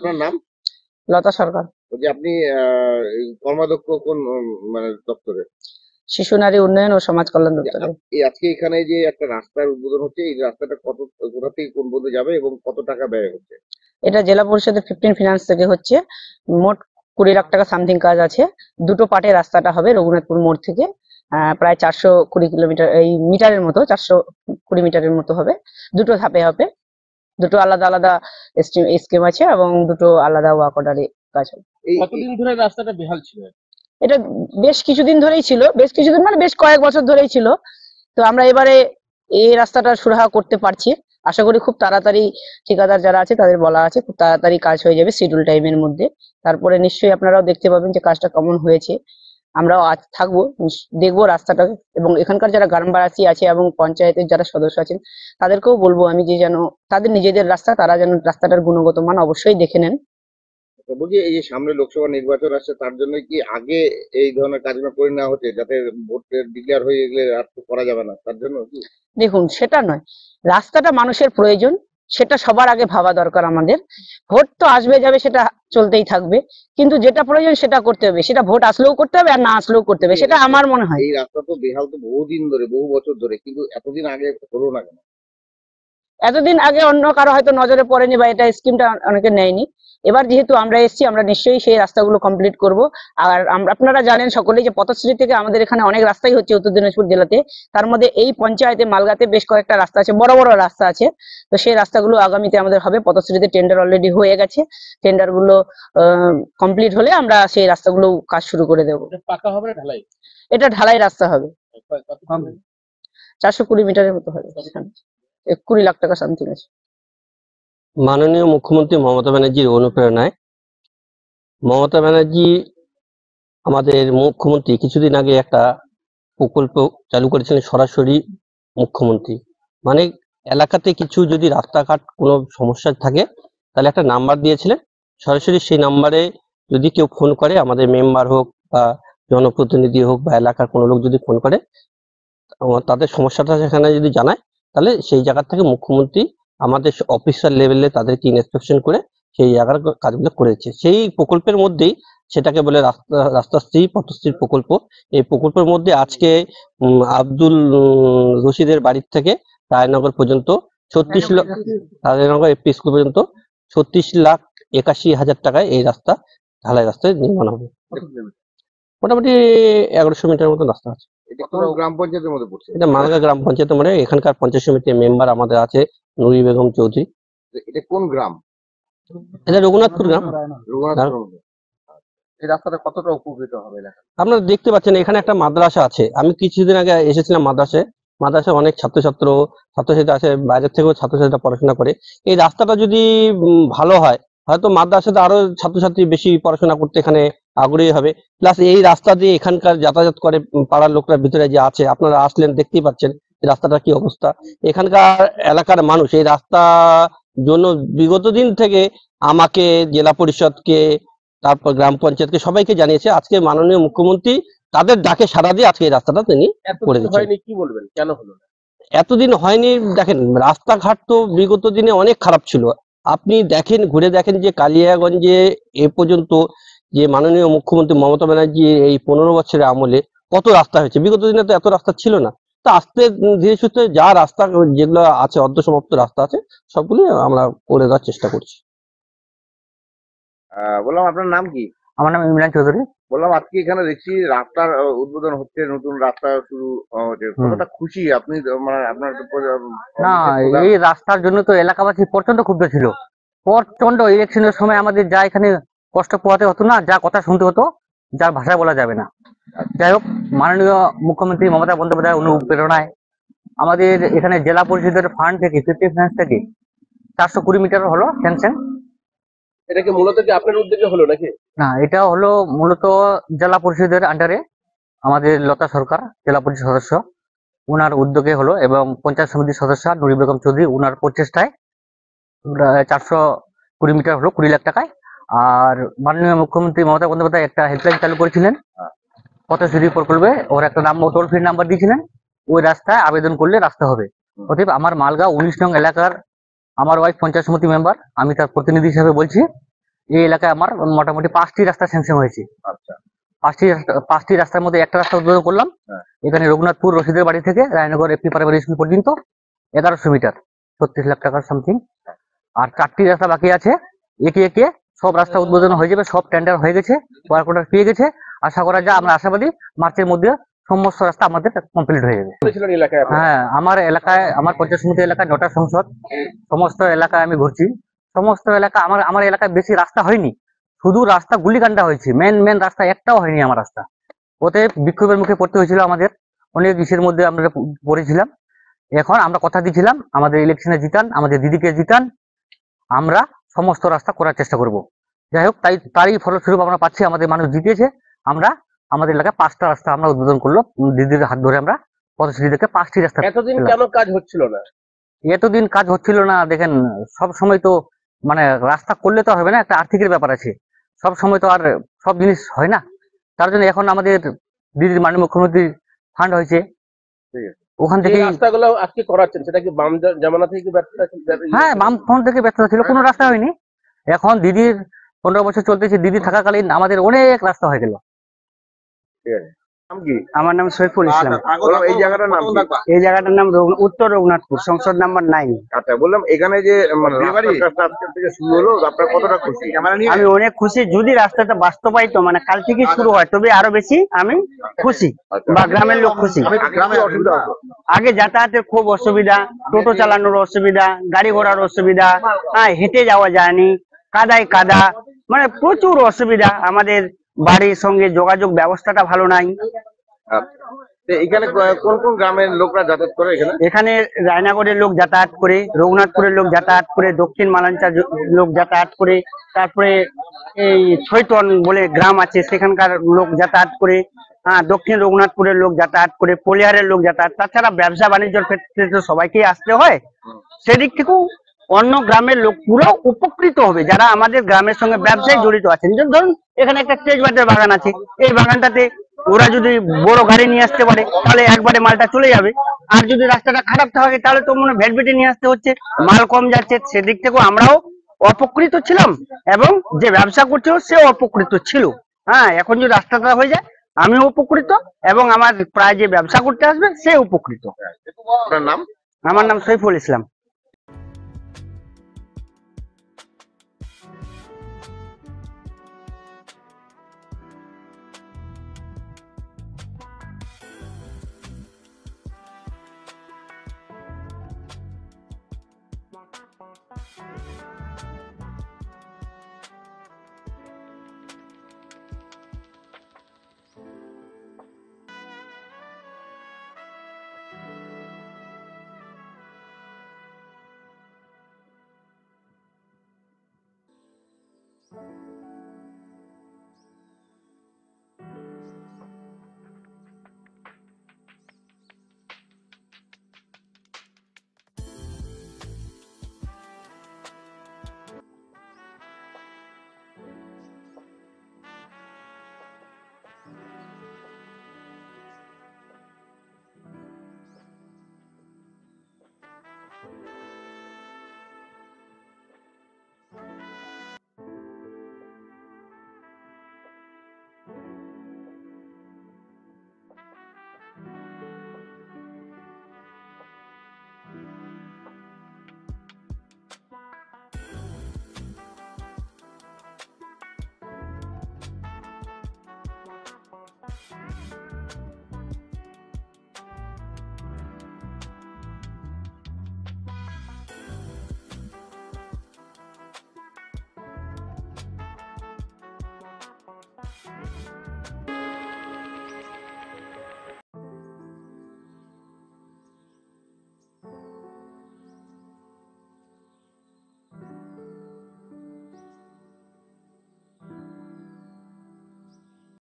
আপনার নাম? লতা সরকার। বলছি আপনি কর্মাধ্যক্ষ কোন মানে দপ্তরে? শিশু নারী উন্নয়ন ও সমাজ কল্যাণ দপ্তরে। আজকে এখানে যে একটা রাস্তার উদ্বোধন হচ্ছে, এই রাস্তাটা কোথা থেকে কোন পর্যন্ত যাবে এবং কত টাকা ব্যয় হচ্ছে? এটা জেলা পরিষদের 15 ফিনান্স থেকে হচ্ছে। মোট 20 লাখ টাকা সামথিং কাজ আছে। দুটো পার্টে রাস্তাটা হবে রঘুনাথপুর মোড় থেকে প্রায় 420 কিলোমিটার এই মিটারের মতো, 420 মিটারের মতো হবে। দুটো ধাপে হবে, দুটো আলাদা আলাদা স্কিম আছে এবং দুটো আলাদা ওয়ার্ক অর্ডারে কাজ হবে। কতদিন ধরে রাস্তাটা বেহাল ছিল? এটা বেশ কিছুদিন ধরেই ছিল, বেশ কিছুদিন মানে বেশ কয়েক বছর ধরেই ছিল। তো আমরা এবারে এই রাস্তাটা সুরাহা করতে পারছি। আশা করি খুব তাড়াতাড়ি ঠিকাদার যারা আছে তাদের বলা আছে খুব তাড়াতাড়ি কাজ হয়ে যাবে শিডিউল টাইমের মধ্যে। তারপরে নিশ্চয়ই আপনারাও দেখতে পাবেন যে কাজটা কেমন হয়েছে। আমরাও আজ থাকবো, দেখবো রাস্তাটা, এবং এখানকার যারা গ্রামবাসী আছে এবং পঞ্চায়েতের যারা সদস্য আছেন তাদেরকেও বলবো আমি যে যেন তাদের নিজেদের রাস্তা তারা যেন রাস্তাটার গুণগত মান অবশ্যই দেখে নেন। বলছি এই যে সামনে লোকসভা নির্বাচন আসছে, তার জন্য কি আগে এই ধরনের কাজগুলো করে নেওয়া হচ্ছে, যাতে ভোটের ডিক্লেয়ার হয়ে গেলে আর তো করা যাবে না, তার জন্য কি? দেখুন, সেটা নয়, রাস্তাটা মানুষের প্রয়োজন, সেটা সবার আগে ভাবা দরকার আমাদের। ভোট তো আসবে যাবে, সেটা চলতেই থাকবে, কিন্তু যেটা প্রয়োজন সেটা করতে হবে। সেটা ভোট আসলেও করতে হবে আর না আসলেও করতে হবে, সেটা আমার মনে হয়। এই রাস্তা তো বেহাল তো বহুদিন ধরে, বহু বছর ধরে, কিন্তু এতদিন আগে হলো না কেন? এতদিন আগে অন্য কারো হয়তো নজরে পড়েনি বা এটা স্কিমটা অনেকে নেয়নি। এবার যেহেতু আমরা এসেছি, আমরা নিশ্চয়ই সেই রাস্তাগুলো কমপ্লিট করব। আর আপনারা জানেন সকলেই যে পথশ্রী থেকে আমাদের এখানে অনেক রাস্তাই হচ্ছে উত্তর দিনাজপুর জেলাতে। তার মধ্যে এই পঞ্চায়েতে মালগাতে বেশ কয়েকটা রাস্তা আছে, বড় বড় রাস্তা আছে। তো সেই রাস্তাগুলো আগামীতে আমাদের হবে। পথশ্রীতে টেন্ডার অলরেডি হয়ে গেছে, টেন্ডার গুলো কমপ্লিট হলে আমরা সেই রাস্তাগুলো কাজ শুরু করে দেবো। পাকা হবে না ঢালাই? এটা ঢালাই রাস্তা হবে, 420 মিটারের মতো হবে, 20 লাখ টাকা সামথিং আছে। মাননীয় মুখ্যমন্ত্রী মমতা ব্যানার্জির অনুপ্রেরণায় মমতা ব্যানার্জি আমাদের মুখ্যমন্ত্রী কিছুদিন আগে একটা প্রকল্প চালু করেছিলেন, সরাসরি মুখ্যমন্ত্রী মানে এলাকাতে কিছু যদি রাস্তাঘাট কোনো সমস্যা থাকে তাহলে একটা নাম্বার দিয়েছিলেন, সরাসরি সেই নাম্বারে যদি কেউ ফোন করে, আমাদের মেম্বার হোক বা জনপ্রতিনিধি হোক বা এলাকার কোনো লোক যদি ফোন করে তাদের সমস্যাটা সেখানে যদি জানায়, তাহলে সেই জায়গা থেকে মুখ্যমন্ত্রী আমাদের অফিসার লেভেলে তাদেরকে ইন্সপেকশন করে সেই জায়গার কাজগুলো করেছে। সেই প্রকল্পের মধ্যেই সেটাকে বলে রাস্তাশ্রী পথশ্রী প্রকল্প। এই প্রকল্পের মধ্যে আজকে আব্দুল রশিদের বাড়ির থেকে রায়নগর পর্যন্ত 36 লাখ, রায়নগর এপি স্কুল পর্যন্ত 36,81,000 টাকায় এই রাস্তা ঢালাই রাস্তায় নির্মাণ হবে। মোটামুটি 1100 মিটার মতো রাস্তা আছে। গ্রাম পঞ্চায়েতের মধ্যে পড়ছে? এটা মালগা গ্রাম পঞ্চায়েতের মধ্যে। এখানকার পঞ্চায়েত সমিতির মেম্বার আমাদের আছে নুরি বেগম চৌধুরী। এটা কোন গ্রাম? এটা রঘুনাথপুর গ্রাম। এই রাস্তাটা কতটা উপকৃত হবে? আপনারা দেখতে পাচ্ছেন এখানে একটা মাদ্রাসা আছে। আমি কিছুদিন আগে এসেছিলাম মাদ্রাসায় অনেক ছাত্রছাত্রী আছে, বাইরের থেকেও ছাত্রছাত্রীরা পড়াশোনা করে। এই রাস্তাটা যদি ভালো হয়, হয়তো মাদ্রাসাতে আরো ছাত্রছাত্রী বেশি পড়াশোনা করতে এখানে আগ্রহী হবে। প্লাস এই রাস্তা দিয়ে এখানকার যাতায়াত করে পাড়ার লোকরা ভিতরে যে আছে, আপনারা আসলেন দেখতেই পাচ্ছেন রাস্তাটা কি অবস্থা। এখানকার এলাকার মানুষ এই রাস্তা জন্য বিগত দিন থেকে আমাকে, জেলা পরিষদকে, তারপর গ্রাম পঞ্চায়েতকে সবাইকে জানিয়েছে। আজকে মাননীয় মুখ্যমন্ত্রী তাদের ডাকে সাড়া দিয়ে আজকে এই রাস্তাটা তিনি করে দিচ্ছেন। কি বলবেন, কেন হলো না? এতদিন হয়নি, দেখেন রাস্তাঘাট তো বিগত দিনে অনেক খারাপ ছিল। আপনি দেখেন, ঘুরে দেখেন যে কালিয়াগঞ্জে এ পর্যন্ত যে মাননীয় মুখ্যমন্ত্রী মমতা ব্যানার্জি এই 15 বছরের আমলে কত রাস্তা হয়েছে। বিগত দিনে তো এত রাস্তা ছিল না। তো আস্তে ধীরে সুস্থে যা রাস্তা যেগুলো আছে, অর্ধসমাপ্ত রাস্তা আছে, সবগুলো আমরা করে দেওয়ার চেষ্টা করছি। বললাম আপনার নাম কি? আমার নাম ইমরান চৌধুরী। বললাম আজকে এখানে দেখছি রাস্তার উদ্বোধন হচ্ছে, নতুন রাস্তা শুরু হচ্ছে, কতটা খুশি আপনি? মানে আপনার না, এই রাস্তার জন্য তো এলাকাবাসী প্রচন্ড ক্ষুব্ধ ছিল। প্রচন্ড ইলেকশনের সময় আমাদের যা এখানে কষ্ট পোহাতে হতো না, যা কথা শুনতে হতো, যার ভাষায় বলা যাবে না। যাই হোক, মাননীয় মুখ্যমন্ত্রী মমতা বন্দ্যোপাধ্যায় অনুপ্রেরণায় আমাদের এখানে জেলা পরিষদের ফান্ড থেকে 50 ফান্ড থেকে 420 মিটার হলো স্যাংশন। এটা কি মূলত কি আপনার উদ্যোগে হলো নাকি? না, এটা হলো মূলত জেলা পরিষদের আন্ডারে আমাদের লতা সরকার জেলা পরিষদ সদস্য, উনার উদ্যোগে হলো, এবং পঞ্চায়েত সমিতির সদস্য নুরি বেগম চৌধুরী উনার প্রচেষ্টায় 420 মিটার হলো 20 লাখ টাকায়। আর মাননীয় মুখ্যমন্ত্রী মমতা বন্দ্যোপাধ্যায় একটা হেল্পলাইন চালু করেছিলেন পথশ্রী প্রকল্পে, ওর একটা টোল ফ্রি নাম্বার দিয়েছিলেন। ওই রাস্তায় আবেদন করলে রাস্তা হবে। অতএব আমার মালগাঁও 19 নং এলাকার আমার ওয়াইফ পঞ্চায়েত সমিতি মেম্বার, আমি তার প্রতিনিধি হিসেবে বলছি এই এলাকায় আমার মোটামুটি 5টি রাস্তা স্যাংশন হয়েছে। আচ্ছা। 5টি রাস্তার মধ্যে একটা রাস্তা উদ্বোধন করলাম। হ্যাঁ। এখানে রঘুনাথপুর রশিদের বাড়ি থেকে রায়নগর এপি প্রাইমারি স্কুল পর্যন্ত 1100 মিটার, 36 লাখ টাকার সামথিং। আর 4টি রাস্তা বাকি আছে। একে একে সব রাস্তা উদ্বোধন হয়ে যাবে, সব টেন্ডার হয়ে গেছে, ওয়ার্ক অর্ডার পেয়ে গেছে। আশা করা যায়, আমরা আশাবাদী মার্চের মধ্যে সমস্ত রাস্তা আমাদের কমপ্লিট হয়ে যাবে। হ্যাঁ, আমার এলাকায়, আমার পঞ্চায়েত সমিতি এলাকায় 9টা সংসদ, সমস্ত এলাকায় আমি ঘুরছি। সমস্ত এলাকা আমার এলাকায় বেশি রাস্তা হয়নি, শুধু রাস্তা গুলিকান্ডা হয়েছে, মেন রাস্তা একটাও হয়নি আমার রাস্তা। ওতে বিক্ষোভের মুখে পড়তে হয়েছিল আমাদের, অনেক ইসের মধ্যে আমরা পড়েছিলাম। এখন আমরা কথা দিয়েছিলাম, আমাদের ইলেকশনে জিতান, আমাদের দিদিকে জিতান, আমরা সমস্ত রাস্তা করার চেষ্টা করব। যাই হোক, তারই ফলস্বরূপ আমরা পাচ্ছি, আমাদের মানুষ জিতেছে। আমরা আমাদের এলাকায় 5টা রাস্তা আমরা উদ্বোধন করলো, দিদির হাত ধরে আমরা পথশ্রী থেকে 5টি রাস্তা। এতদিন কেন কাজ হচ্ছিল না? এতদিন কাজ হচ্ছিল না, দেখেন সব সময় তো মানে রাস্তা করলে তো হবে না, একটা আর্থিকের ব্যাপার আছে, সব সময় তো আর সব জিনিস হয় না। তার জন্য এখন আমাদের দিদির মাননীয় মুখ্যমন্ত্রী ফান্ড হয়েছে, ওখান থেকে রাস্তাগুলো আজকে করাচ্ছেন, সেটা কি বাম জামানা থেকে ব্যর্থতা ছিল? হ্যাঁ, বাম ফ্রন্ট থেকে ব্যর্থতা ছিল, কোনো রাস্তা হয়নি। এখন দিদির 15 বছর চলতেছে, দিদি থাকাকালীন আমাদের অনেক রাস্তা হয়ে গেল। আমার নাম সৈফুল ইসলাম। এই জায়গাটার নাম কি? এই জায়গাটার নাম উত্তর রঘুনাথপুর, সংসদ নাম্বার 9। আচ্ছা, বললাম এখানে যে রাস্তাটা আজকে থেকে শুরু হলো, আপনার কতটা খুশি? আমি অনেক খুশি। যদি রাস্তাটা বাস্তবায়িত মানে কাল থেকে শুরু হয়, তবে আরো বেশি আমি খুশি, বা গ্রামের লোক খুশি। গ্রামে অসুবিধা হতো? আগে যাতায়াতের খুব অসুবিধা, টোটো চালানোর অসুবিধা, গাড়ি ঘোড়ার অসুবিধা, হেঁটে যাওয়া যায়নি, কাদায় কাদা, মানে প্রচুর অসুবিধা। আমাদের বাড়ির সঙ্গে যোগাযোগ ব্যবস্থাটা ভালো নাই। এখানে কোন কোন গ্রামের লোকরা যাতায়াত করে? এখানে রায়নগরের লোক যাতায়াত করে, রঘুনাথপুরের লোক যাতায়াত করে, দক্ষিণ মালাঞ্চার লোক যাতায়াত করে, তারপরে এই ছয়টন বলে গ্রাম আছে সেখানকার লোক যাতায়াত করে, দক্ষিণ রঘুনাথপুরের লোক যাতায়াত করে, পলিহারের লোক যাতায়াত। তাছাড়া ব্যবসা বাণিজ্যের ক্ষেত্রে তো সবাইকেই আসতে হয়, সেদিক থেকেও অন্য গ্রামের লোকগুলো উপকৃত হবে, যারা আমাদের গ্রামের সঙ্গে ব্যবসায় জড়িত আছেন। ধরুন এখানে একটা তেজপাতের বাগান আছে, এই বাগানটাতে ওরা যদি বড় গাড়ি নিয়ে আসতে পারে তাহলে একবারে মালটা চলে যাবে। আর যদি রাস্তাটা খারাপ থাকে তাহলে তো মনে ভেটভেটে নিয়ে আসতে হচ্ছে, মাল কম যাচ্ছে। সেদিক থেকেও আমরাও অপকৃত ছিলাম এবং যে ব্যবসা করছিল সেও অপকৃত ছিল। এখন যদি রাস্তাটা হয়ে যায় আমিও উপকৃত এবং আমার প্রায় যে ব্যবসা করতে আসবে সে উপকৃত। আপনার নাম? আমার নাম সৈফুল ইসলাম।